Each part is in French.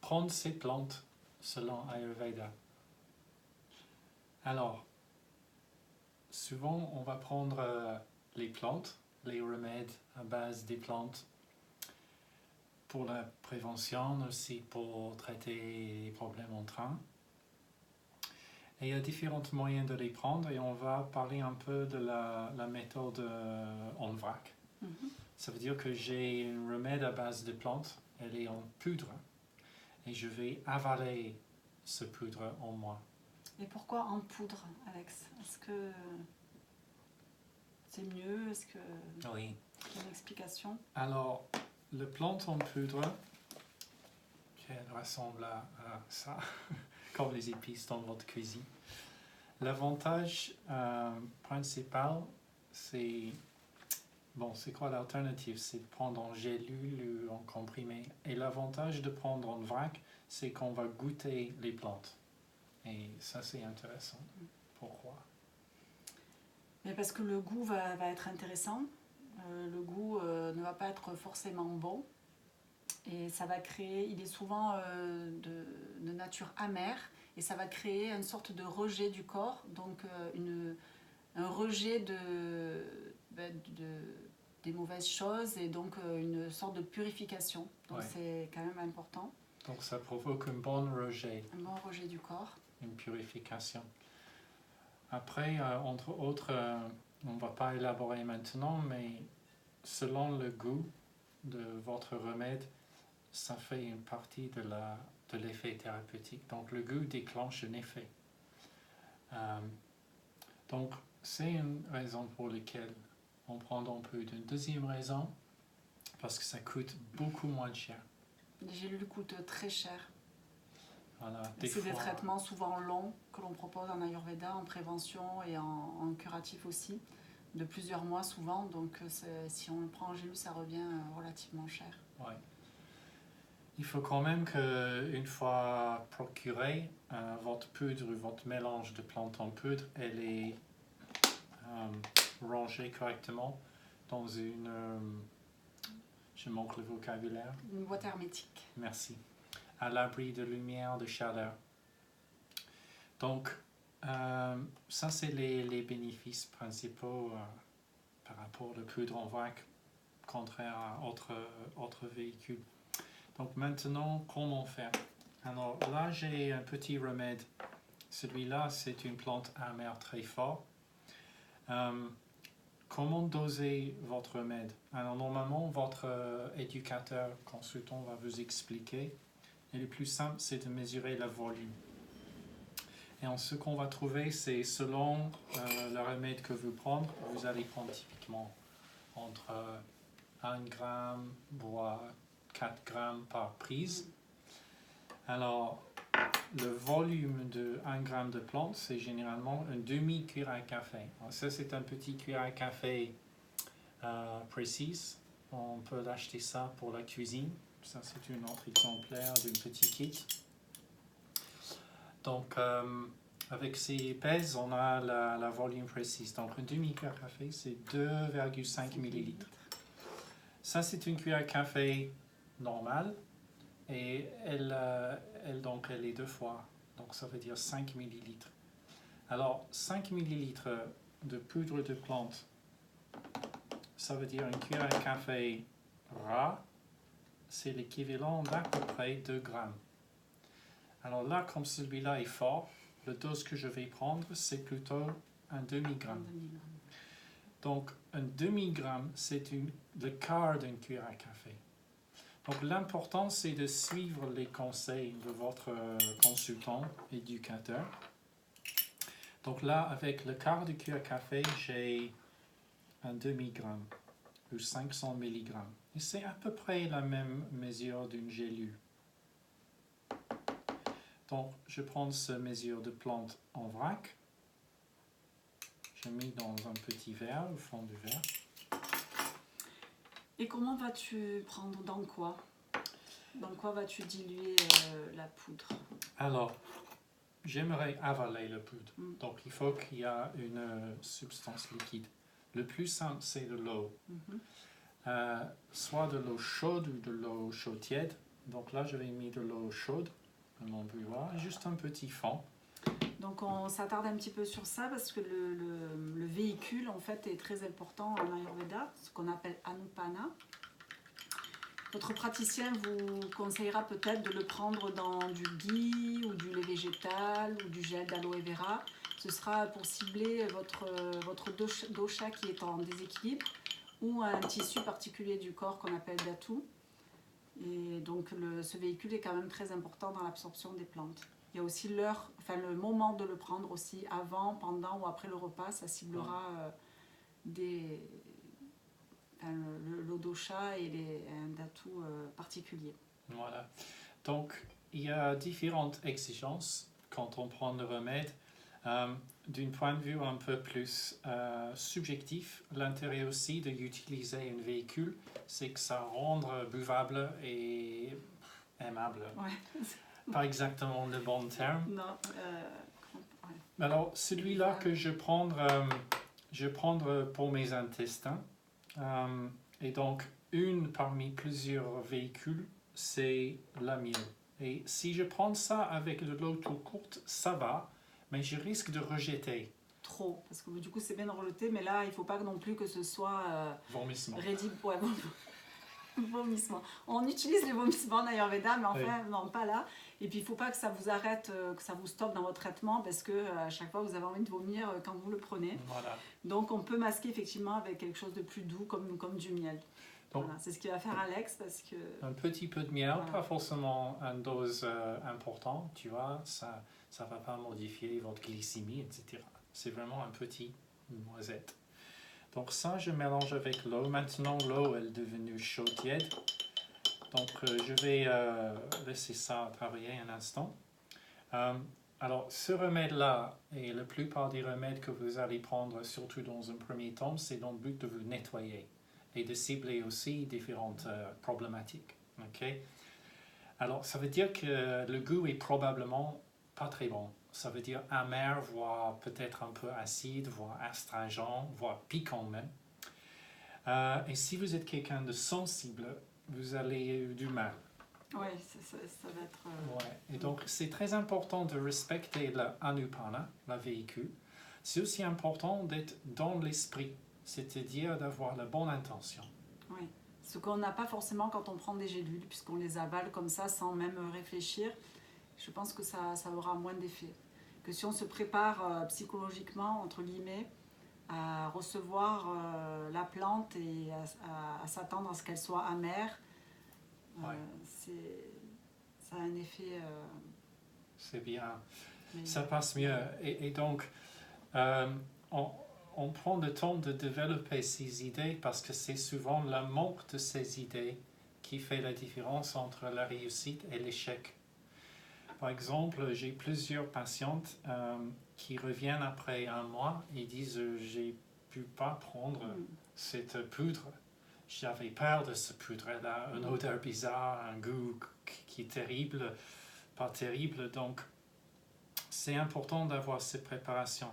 prendre ces plantes selon Ayurveda. Alors, souvent on va prendre les plantes, les remèdes à base des plantes pour la prévention, aussi pour traiter les problèmes en train. Et il y a différents moyens de les prendre et on va parler un peu de la méthode en vrac. Ça veut dire que j'ai un remède à base de plantes, elle est en poudre et je vais avaler ce poudre en moi. Et pourquoi en poudre, Alex? Est-ce que c'est mieux? Est-ce que Oui. il y a une explication? Alors, le plante en poudre, elle ressemble à ça, comme les épices dans votre cuisine. L'avantage principal, c'est... Bon, c'est quoi l'alternative? C'est de prendre en gélule ou en comprimé. Et l'avantage de prendre en vrac, c'est qu'on va goûter les plantes. Et ça, c'est intéressant. Pourquoi? Mais parce que le goût va être intéressant. Le goût ne va pas être forcément bon. Et ça va créer, il est souvent de nature amère. Et ça va créer une sorte de rejet du corps. Donc un rejet des mauvaises choses et donc une sorte de purification. Donc Ouais. c'est quand même important. Donc ça provoque un bon rejet. Un bon rejet du corps. Une purification. Après, entre autres, on ne va pas élaborer maintenant, mais selon le goût de votre remède, ça fait une partie de l'effet thérapeutique. Donc le goût déclenche un effet. Donc c'est une raison pour laquelle on prend un peu. Une deuxième raison, parce que ça coûte beaucoup moins cher. Les gélules coûtent très cher. Voilà, C'est des traitements souvent longs que l'on propose en Ayurveda, en prévention et en curatif aussi, de plusieurs mois souvent. Donc si on le prend en gélule, ça revient relativement cher. Ouais. Il faut quand même qu'une fois procuré, votre poudre ou votre mélange de plantes en poudre, elle est rangée correctement dans une... je manque le vocabulaire. Une boîte hermétique. Merci. À l'abri de lumière, de chaleur. Donc, ça c'est les bénéfices principaux par rapport à la poudre en vrac, contraire à autres véhicules. Donc maintenant, comment faire? Alors là, j'ai un petit remède. Celui-là, c'est une plante amère très forte. Comment doser votre remède? Alors normalement, votre éducateur, consultant va vous expliquer. Et le plus simple, c'est de mesurer le volume. Et ce qu'on va trouver, c'est selon le remède que vous prenez, vous allez prendre typiquement entre 1 gramme voire 4 grammes par prise. Alors, le volume de 1 gramme de plante, c'est généralement une demi-cuillère à café. Alors, ça, c'est un petit cuillère à café précise. On peut acheter ça pour la cuisine. Ça, c'est un autre exemplaire d'un petit kit. Donc, avec ces pèses, on a la volume précise. Donc, une demi-cuillère à café, c'est 2,5 millilitres. Ça, c'est une cuillère à café normale. Et elle est 2 fois. Donc, ça veut dire 5 millilitres. Alors, 5 millilitres de poudre de plante, ça veut dire une cuillère à café ras. C'est l'équivalent d'à peu près 2 grammes. Alors là, comme celui-là est fort, le dose que je vais prendre, c'est plutôt un demi-gramme. Donc, un demi-gramme, c'est le quart d'une cuillère à café. Donc, l'important, c'est de suivre les conseils de votre consultant, éducateur. Donc là, avec le quart de cuillère à café, j'ai un demi-gramme ou 500 milligrammes. Et c'est à peu près la même mesure d'une gélule. Donc, je prends cette mesure de plante en vrac. Je mets dans un petit verre, au fond du verre. Et comment vas-tu prendre dans quoi? Dans quoi vas-tu diluer la poudre? Alors, j'aimerais avaler la poudre. Donc, il faut qu'il y ait une substance liquide. Le plus simple, c'est de l'eau. Soit de l'eau chaude ou de l'eau chaude tiède. Donc là, je vais mettre de l'eau chaude dans mon bouilloire, juste un petit fond. Donc on s'attarde un petit peu sur ça parce que le véhicule en fait est très important en Ayurveda, ce qu'on appelle Anupana. Votre praticien vous conseillera peut-être de le prendre dans du ghee ou du lait végétal ou du gel d'aloe vera. Ce sera pour cibler votre dosha qui est en déséquilibre ou un tissu particulier du corps qu'on appelle dhatu. Et donc ce véhicule est quand même très important dans l'absorption des plantes. Il y a aussi le moment de le prendre aussi, avant, pendant ou après le repas, ça ciblera le dosha et un dhatu particulier. Voilà. Donc, il y a différentes exigences quand on prend le remède. D'un point de vue un peu plus subjectif, l'intérêt aussi d'utiliser un véhicule, c'est que ça rend buvable et aimable. Ouais. Pas exactement le bon terme. Non. Ouais. Alors, celui-là que je prends pour mes intestins. Et donc, une parmi plusieurs véhicules, c'est la mienne. Et si je prends ça avec de l'eau toute courte, ça va, mais je risque de rejeter. Trop, parce que du coup c'est bien de rejeter, mais là il ne faut pas non plus que ce soit vomissement. Rédible. Ouais, vomissement. On utilise les vomissements en Ayurveda, mais enfin, non, pas là. Et puis il ne faut pas que ça vous arrête, que ça vous stoppe dans votre traitement, parce que à chaque fois vous avez envie de vomir quand vous le prenez. Voilà. Donc on peut masquer effectivement avec quelque chose de plus doux, comme du miel. Donc, voilà, c'est ce qu'il va faire Alex, parce que... Un petit peu de miel, voilà. Pas forcément une dose importante, tu vois, ça ne va pas modifier votre glycémie, etc. C'est vraiment un petit noisette. Donc ça, je mélange avec l'eau. Maintenant, l'eau est devenue chaude tiède. Donc, je vais laisser ça travailler un instant. Alors, ce remède-là, et la plupart des remèdes que vous allez prendre, surtout dans un premier temps, c'est dans le but de vous nettoyer et de cibler aussi différentes problématiques. Okay? Alors, ça veut dire que le goût est probablement pas très bon. Ça veut dire amer, voire peut-être un peu acide, voire astringent, voire piquant même. Et si vous êtes quelqu'un de sensible, vous allez avoir du mal. Oui, ça va être... Ouais. Et donc, c'est très important de respecter l'anupana, la véhicule. C'est aussi important d'être dans l'esprit, c'est-à-dire d'avoir la bonne intention. Oui, ce qu'on n'a pas forcément quand on prend des gélules, puisqu'on les avale comme ça sans même réfléchir. Je pense que ça aura moins d'effet. Que si on se prépare psychologiquement, entre guillemets, à recevoir la plante et à s'attendre à ce qu'elle soit amère, ouais. Ça a un effet... C'est bien, ça passe mieux. Et donc, on prend le temps de développer ces idées parce que c'est souvent le manque de ces idées qui fait la différence entre la réussite et l'échec. Par exemple, j'ai plusieurs patientes qui reviennent après un mois et disent « j'ai pu pas prendre cette poudre. J'avais peur de cette poudre. Elle a une odeur bizarre, un goût qui est terrible, pas terrible. » Donc, c'est important d'avoir cette préparation.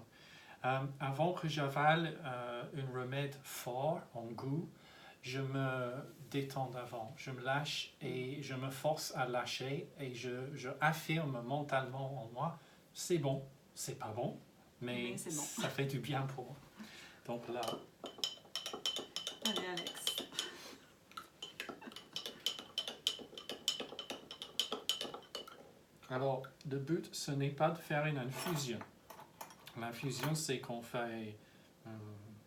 Avant que j'avale un remède fort en goût, je me détends d'avant, je me lâche et je me force à lâcher et je affirme mentalement en moi, c'est bon, c'est pas bon, mais c'est bon. Ça fait du bien pour moi. Donc là... Allez Alex. Alors, le but, ce n'est pas de faire une infusion. L'infusion, c'est qu'on fait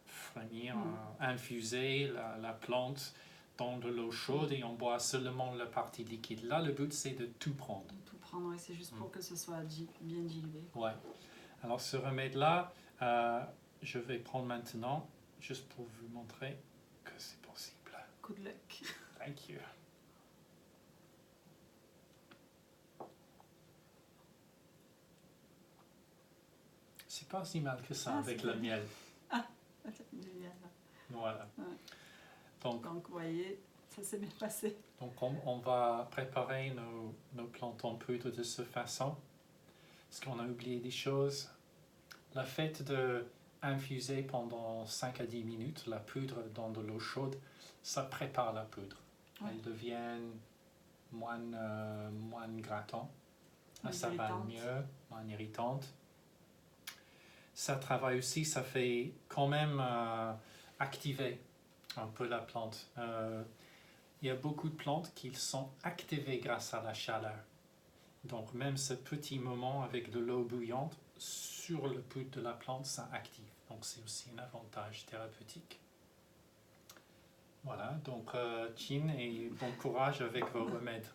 frémir, infuser la plante dans de l'eau chaude et on boit seulement la partie liquide. Là, le but, c'est de tout prendre. Tout prendre, oui, c'est juste pour que ce soit bien dilué. Ouais. Alors, ce remède-là, je vais prendre maintenant, juste pour vous montrer que c'est possible. Good luck. Thank you. C'est pas si mal que ça avec le miel. Ah, du miel. Voilà. Ouais. Donc, vous voyez, ça s'est bien passé. Donc, on va préparer nos plantes en poudre de cette façon. Est-ce qu'on a oublié des choses? Le fait d'infuser pendant 5 à 10 minutes la poudre dans de l'eau chaude, ça prépare la poudre. Ouais. Elle devient moins grattant. Moins Ça va irritante. mieux, moins irritante. Ça travaille aussi, ça fait quand même activer un peu la plante. Il y a beaucoup de plantes qui sont activées grâce à la chaleur. Donc même ce petit moment avec de l'eau bouillante sur le pouls de la plante, ça active. Donc c'est aussi un avantage thérapeutique. Voilà, donc Chin et bon courage avec vos remèdes.